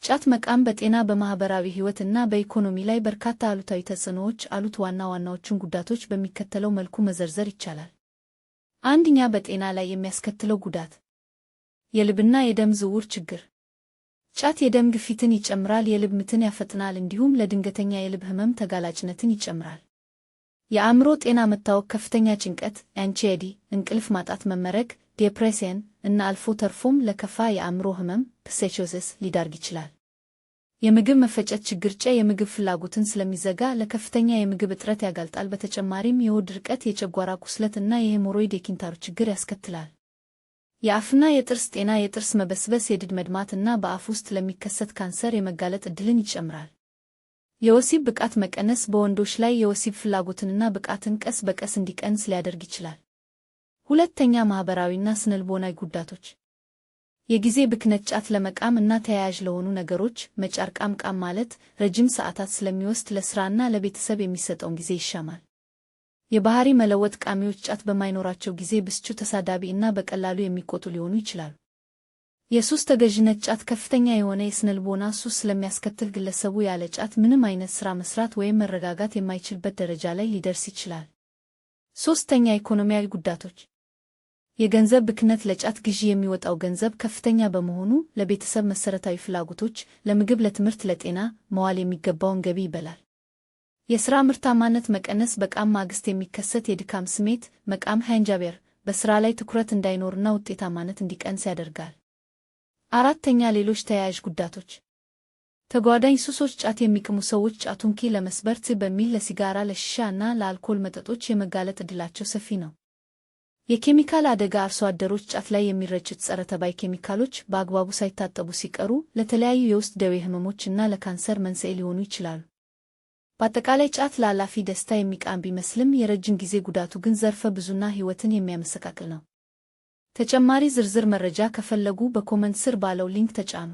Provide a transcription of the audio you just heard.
ጫት መቃም በጤና በማህበራዊ ህይወትና በኢኮኖሚ ላይ በርካታ አሉታዊ ተጽዕኖዎች አሉት። ዋና ዋናዎቹን ጉዳቶች በሚከተለው መልኩ መዘርዘር ይቻላል። አንደኛ፣ በጤና ላይ የሚያስከትለው ጉዳት። የልብና የደም ዝውውር ችግር። ጫት የደም ግፊትን ይጨምራል፣ የልብ ምትን ያፈጥናል፣ እንዲሁም ለድንገተኛ የልብ ህመም ተጋላጭነትን ይጨምራል። የአእምሮ ጤና መታወክ፣ ከፍተኛ ጭንቀት፣ አንቺዲ፣ እንቅልፍ ማጣት፣ መመረቅ፣ ዲፕሬሽን እና አልፎ ተርፎም ለከፋ የአእምሮ ህመም ፕሳይኮሲስ ሊዳርግ ይችላል። የምግብ መፈጨት ችግር። ጫት የምግብ ፍላጎትን ስለሚዘጋ ለከፍተኛ የምግብ እጥረት ያጋልጣል። በተጨማሪም የሆድ ድርቀት፣ የጨጓራ ቁስለት እና የሄሞሮይድ የኪንታሮት ችግር ያስከትላል። የአፍና የጥርስ ጤና። የጥርስ መበስበስ፣ የድድ መድማት እና በአፍ ውስጥ ለሚከሰት ካንሰር የመጋለጥ ዕድልን ይጨምራል። የወሲብ ብቃት መቀነስ። በወንዶች ላይ የወሲብ ፍላጎትንና ብቃትን ቀስ በቀስ እንዲቀንስ ሊያደርግ ይችላል። ሁለተኛ፣ ማህበራዊና ስነልቦናዊ ጉዳቶች። የጊዜ ብክነት። ጫት ለመቃም እና ተያያዥ ለሆኑ ነገሮች መጫር ቃም ማለት ረጅም ሰዓታት ስለሚወስድ ለስራና ለቤተሰብ የሚሰጠውን ጊዜ ይሻማል። የባህሪ መለወጥ። ቃሚዎች ጫት በማይኖራቸው ጊዜ ብስጩ፣ ተሳዳቢ እና በቀላሉ የሚቆጡ ሊሆኑ ይችላሉ። የሱስ ተገዥነት። ጫት ከፍተኛ የሆነ የስነልቦና ሱስ ስለሚያስከትል ግለሰቡ ያለ ጫት ምንም አይነት ሥራ መስራት ወይም መረጋጋት የማይችልበት ደረጃ ላይ ሊደርስ ይችላል። ሦስተኛ፣ ኢኮኖሚያዊ ጉዳቶች። የገንዘብ ብክነት። ለጫት ግዢ የሚወጣው ገንዘብ ከፍተኛ በመሆኑ ለቤተሰብ መሠረታዊ ፍላጎቶች፣ ለምግብ፣ ለትምህርት፣ ለጤና መዋል የሚገባውን ገቢ ይበላል። የሥራ ምርታማነት መቀነስ። በቃም ማግስት የሚከሰት የድካም ስሜት መቃም ሃንጎቨር በሥራ ላይ ትኩረት እንዳይኖርና ውጤታማነት እንዲቀንስ ያደርጋል። አራተኛ፣ ሌሎች ተያያዥ ጉዳቶች። ተጓዳኝ ሱሶች። ጫት የሚቅሙ ሰዎች ጫቱን ለመስበር በሚል ለሲጋራ፣ ለሺሻ እና ለአልኮል መጠጦች የመጋለጥ ዕድላቸው ሰፊ ነው። የኬሚካል አደጋ። አርሶ አደሮች ጫት ላይ የሚረጩት ጸረ ተባይ ኬሚካሎች በአግባቡ ሳይታጠቡ ሲቀሩ ለተለያዩ የውስጥ ደዌ ህመሞች እና ለካንሰር መንስኤ ሊሆኑ ይችላሉ። በአጠቃላይ ጫት ለኃላፊ ደስታ የሚቃም ቢመስልም የረጅም ጊዜ ጉዳቱ ግን ዘርፈ ብዙና ሕይወትን የሚያመሰቃቅል ነው። ተጨማሪ ዝርዝር መረጃ ከፈለጉ በኮመንት ስር ባለው ሊንክ ተጫኑ።